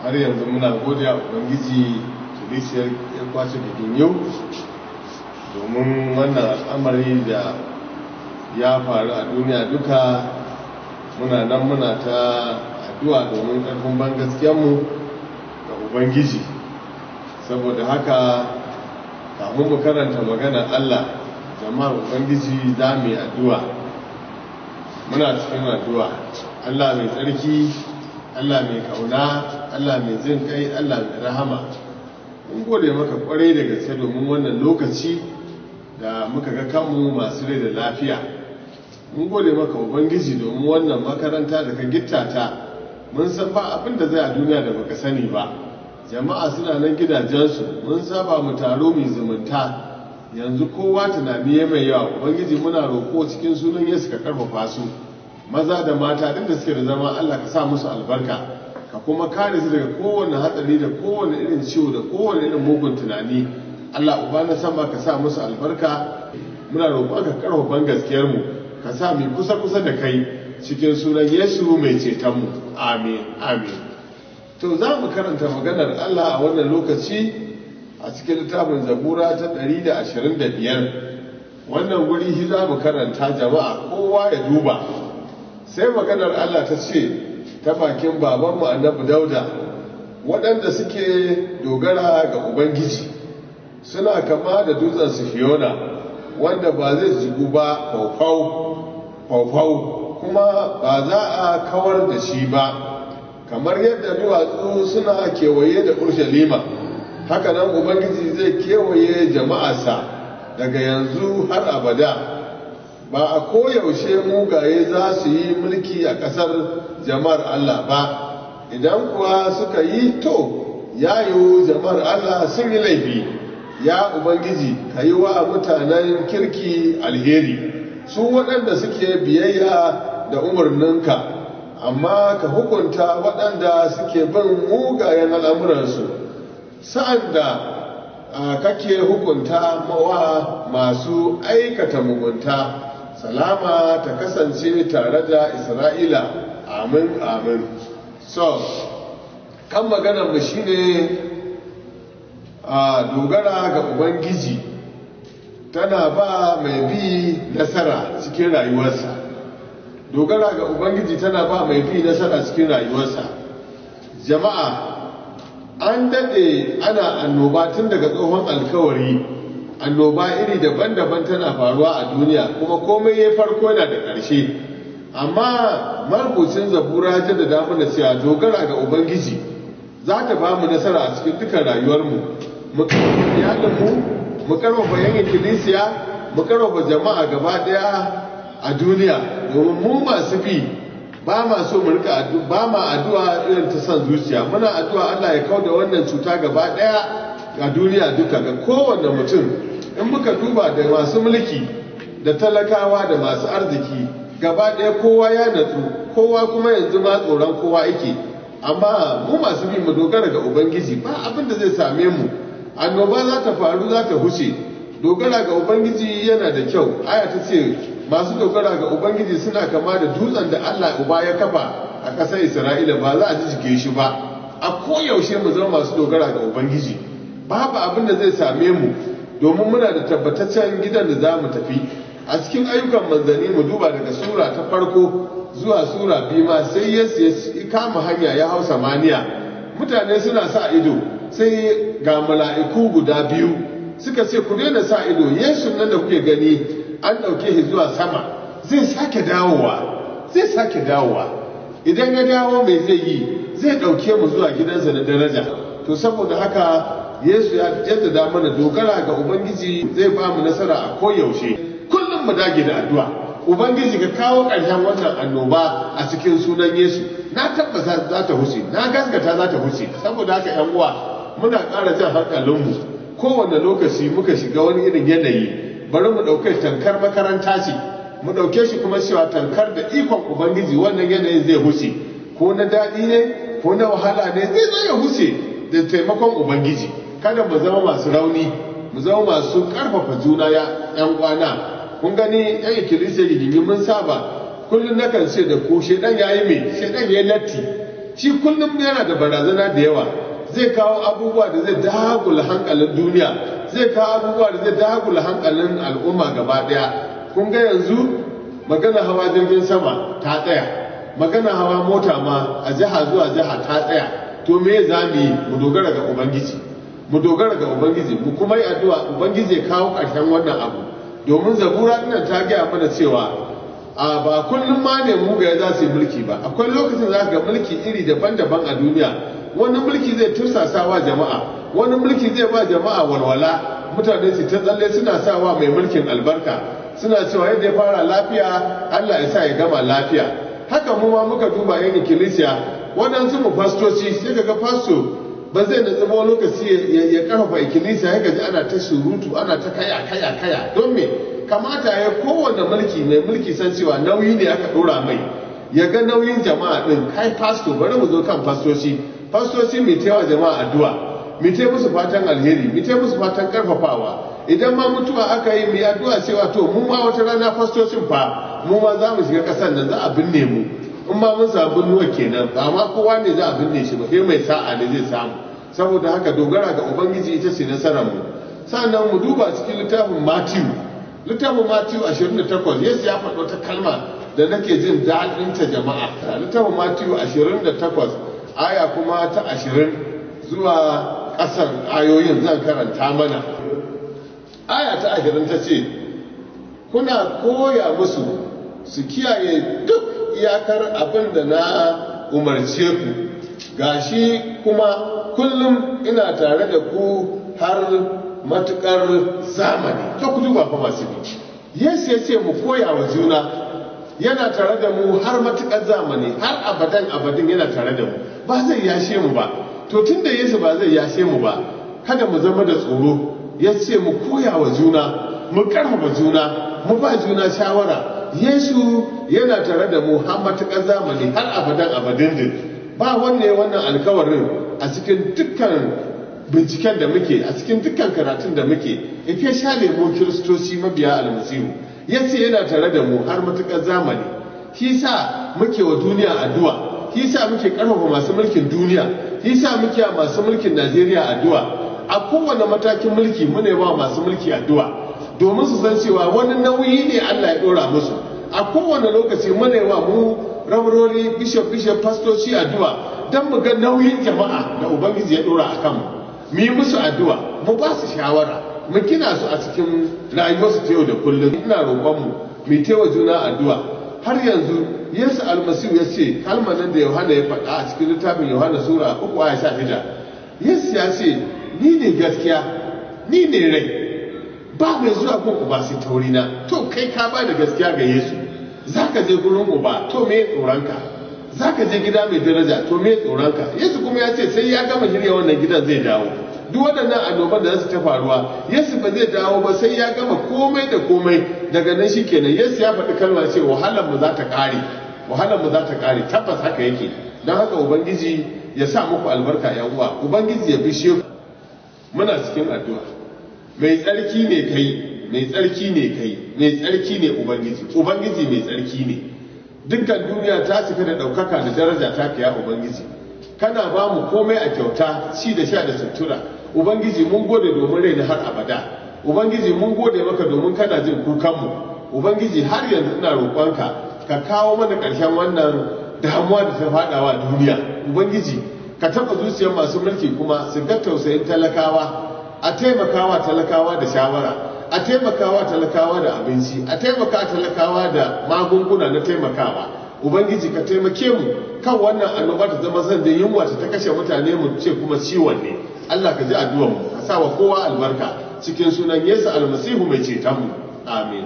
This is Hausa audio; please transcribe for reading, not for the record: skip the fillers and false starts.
har yanzu muna godiya ubangiji turisiyar ya kwace bikin yau domin wannan al'amari da ya faru a duniya duka. Muna nan muna ta addu'a domin ƙarfin ban gaskiyarmu ga ubangiji. Saboda haka kafin mu karanta maganar Allah, jama'ar ubangiji za mu yi addu'a. Muna cikin addu'a. Allah mai tsarki, Allah mai kauna, Allah mai jin kai, Allah mai rahama. Mun gode maka kwarai da gaske domin wannan lokaci da muka ga kanmu masu rai da lafiya. Mun gode maka ubangiji domin wannan makaranta da ka gittata. Mun san ba abin da zai a duniya da baka sani ba. Jama'a suna nan gidajensu, mun saba mu taro mai zumunta. Yanzu kowa tunani ya mai yawa. Ubangiji muna roƙo cikin sunan Yesu ka karfafa su, maza da mata duk da suke da zama. Allah ka sa musu albarka, ka kuma kare su daga kowane hatsari da kowane irin ciwo da kowane irin mugun tunani. Allah uba na sama ka sa musu albarka. Muna roƙo ka karfafa gaskiyar mu, ka sa mu kusa da kai cikin sunan Yesu mai ceton mu. Amin, amin. To za mu karanta maganar Allah a wannan lokaci a cikin littafin Zabura ta 125. Wannan guri shi za mu karanta, jama'a kowa ya duba. Sai maganar Allah ta ce ta bakin babanmu Annabi Dauda, waɗanda suke dogara ga Ubangiji suna kama da dutsen Sihiyona, wanda ba zai jigu ba faufau kuma ba za a kawar da shi ba. Kamar yadda duwatsu suna kewaye da Urshalima, haka nan Ubangiji zai kewaye jama'arsa daga yanzu har abada. Ba a koyaushe mugaye za su yi mulki a ƙasar jama'ar Allah ba. Idan kuwa suka yi, to yayo jama'ar Allah sun yi laifi. Ya Ubangiji, ka yi wa mutanen kirki alheri, su waɗanda suke biyayya da umarninka. Amma ka hukunta waɗanda suke bin mugayen al'amuransu, sa'an da kake hukunta mawa masu aikata mugunta. Salama ta kasance tare da Isra'ila. Amin, amin. So, kan maganarmu shi ne dogara ga Ubangiji tana ba mai bi nasara cikin rayuwarsa. Dogara ga Ubangiji tana ba mai bi nasara cikin rayuwarsa. Jama'a, an daɗe ana annoba tun daga tsohon alkawari. Annoba iri daban-daban tana faruwa a duniya, kuma komai ya farko yana da ƙarshe. Amma marubucin Zabura ta da damu da cewa dogara ga Ubangiji za ta ba mu nasara a cikin dukkan rayuwarmu. Mu karfafa iyalinmu, mu karfafa yankin Kilisiya, mu karfafa jama'a gaba ɗaya a duniya, domin mu masu bi ba ma so mu rika ba ma addu'a irin ta san zuciya. Muna addu'a Allah ya kauda wannan cuta gaba daya a duniya duka ga kowanne mutum. In muka duba da masu mulki da talakawa da masu arziki gaba daya, kowa ya natsu, kowa kuma yanzu ma tsoron kowa yake. Amma mu masu bi mu dogara ga Ubangiji, ba abin da zai same mu. Annoba za ta faru, za ta huce. Dogara ga Ubangiji yana da kyau. Aya ta ce masu dogara ga Ubangiji suna kama da dutsen da Allah Uba ya kafa a ƙasar Isra'ila, ba za a ji jike shi ba. A koyaushe mu zama masu dogara ga Ubangiji. Babu abin da zai same mu, domin muna da tabbataccen gidan da za mu tafi. A cikin ayyukan manzanni mu duba daga sura ta farko zuwa sura 2 ma, sai Yesu ya kama hanya ya hau samaniya. Mutane suna sa ido, sai ga mala'iku guda 2 suka ce, ku daina sa ido, Yesu nan da kuke gani an ɗauke shi zuwa sama, zai sake dawowa. Idan ya dawo mai zai yi? Zai ɗauke mu zuwa gidansa na daraja. To saboda haka Yesu ya jaddada mana dogara ga Ubangiji zai ba mu nasara a koyaushe. Kullum mu dage da addu'a. Ubangiji ka kawo ƙarshen wannan annoba a cikin sunan Yesu. Na tabbata za ta huce, na gaskata za ta huce. Saboda haka ‘yan uwa, muna ƙara jan hankalinmu. Kowane lokaci muka shiga wani irin yanayi, bari mu ɗauke tankar makaranta ce, mu ɗauke shi kuma cewa tankar da ikon Ubangiji wannan yanayin zai huce. Ko na daɗi ne, ko na wahala ne, zai zo ya huce da taimakon Ubangiji. Kada mu zama masu rauni, mu zama masu ƙarfafa juna ‘yan kwana. Kun gani ‘yan ikkilisiyar gigi mun saba, kullum na kan ce da ku, shaidan ya yi mai, shaidan ya yi latti. shi kullum yana da barazana da yawa, zai kawo abubuwa da zai dagula hankalin duniya, zai kawo abubuwa da zai dagula hankalin al'umma gaba daya. Kun ga yanzu magana hawa jirgin sama ta tsaya, magana hawa mota ma a jiha zuwa jiha ta tsaya. To me za mu yi? Mu dogara ga ubangiji, mu dogara ga ubangiji, mu kuma yi addu'a ubangiji ya kawo ƙarshen wannan abu. Domin zabura nan ta gaya mana cewa ba kullum ma ne mugaye za su yi mulki ba, akwai lokacin za ga mulki iri daban-daban a duniya. Wani mulki zai tursasa wa jama'a, wani mulki zai ba jama'a walwala, mutane su ta tsalle suna sawa mai mulkin albarka, suna cewa yadda ya fara lafiya Allah ya sa ya gama lafiya. Haka mu ma muka duba yan ikkilisiya, waɗansu mu fastoci sai ga fasto ba zai natsu ba lokaci ya karfafa ikkilisiya, ya gaji ana ta surutu, ana ta kaya don me? Kamata ya kowane mulki mai mulki san cewa nauyi ne aka dora mai, ya ga nauyin jama'a din. Kai fasto, bari mu zo kan fastoci mai taiwa jama'a addu'a, mai tai musu fatan alheri, mai tai musu fatan karfafawa. Idan ma mutuwa aka yi mai addu'a cewa to mu ma wata rana fastocin fa mu ma za mu shiga ƙasar nan, za a binne mu. In ma mun samu binnuwa kenan, ba ma kowa ne za a binne shi ba, sai mai sa'a ne zai samu. Saboda haka dogara ga ubangiji ita ce nasarar mu. Sannan mu duba cikin littafin Matiyu 28, Yesu ya faɗo ta kalma da nake jin daɗin ta jama'a. Littafin Matiyu 28 aya kuma ta 20 zuwa ƙasar ayoyin zan karanta mana. Aya ta 20 ta ce, kuna koya musu su kiyaye duk iyakar abin da na umarce ku, gashi kuma kullum ina tare da ku har matuƙar zamani. Ta ku duba fa masu bi. Yesu ya ce mu koya wa juna, yana tare da mu har matuƙar zamani, har abadin yana tare da mu, ba zai yashe mu ba. To tun da Yesu ba zai yashe mu ba, kada mu zama da tsoro. Ya ce mu koya wa juna, mu karfafa juna, mu ba juna shawara. Yesu yana tare da mu har matuƙar zamani, har abadin din. Ba wannan alkawarin a cikin dukkan binciken da muke, a cikin dukkan karatun da muke, especially mu kiristoci mabiya almasihu. Yace yana tare da mu har matuƙar zamani. Shi sa muke wa duniya addu'a, shi sa muke karfafa masu mulkin duniya, shi sa muke masu mulkin Najeriya addu'a. A kowane matakin mulki mune wa masu mulki addu'a, domin su san cewa wani nauyi ne Allah ya dora musu. A kowane lokaci mune wa mu rabarori, bishop, pastoci addu'a, don mu ga nauyin jama'a da Ubangiji ya dora a kanmu. Mu yi musu addu'a, mu ba su shawara, mu gina su a cikin rayuwarsu ta yau da kullum. Ina roƙonmu mu taiwa juna addu'a. Har yanzu Yesu almasihu ya ce kalmar nan da Yohana ya faɗa a cikin littafin Yohana sura 3 aya 16. Yesu ya ce, ni ne gaskiya, ni ne rai, ba mai zuwa gun uba sai ta wurina. To kai ka ba da gaskiya ga Yesu, za ka je gurin uba, to me tsoronka? Za ka je gida mai daraja, to me tsoronka? Yesu kuma ya ce sai ya gama shirya wannan gidan zai dawo. Duk waɗannan annoban da za su ta faruwa, Yesu ba zai dawo ba sai ya gama komai da komai. Daga nan shi kenan Yesu ya faɗi kalma ce wahalar mu za ta ƙare, tabbas haka yake. Don haka Ubangiji ya sa muku albarka yan uwa, Ubangiji ya bishe ku. Muna cikin addu'a. Mai tsarki ne kai, mai tsarki ne Ubangiji mai tsarki ne. Dukkan duniya ta cika da ɗaukaka da daraja ta kaya Ubangiji. Kana ba mu komai a kyauta, ci da sha da sutura. Ubangiji mun gode domin rai na har abada. Ubangiji mun gode maka domin kana jin kukanmu. Ubangiji har yanzu ina roƙonka ka kawo mana ƙarshen wannan damuwa da ta faɗawa duniya. Ubangiji ka taɓa zuciyar masu mulki kuma su ga tausayin talakawa, a taimakawa talakawa da shawara, a taimakawa talakawa da abinci, a taimaka talakawa da magunguna na taimakawa. Ubangiji ka taimake mu kan wannan annoba ta zama sandin yunwa ta kashe mutane mu ce kuma ciwon ne. Allah ka ji addu'ar mu, ka sa wa kowa albarka cikin sunan Yesu almasihu mai ceton mu. Amin.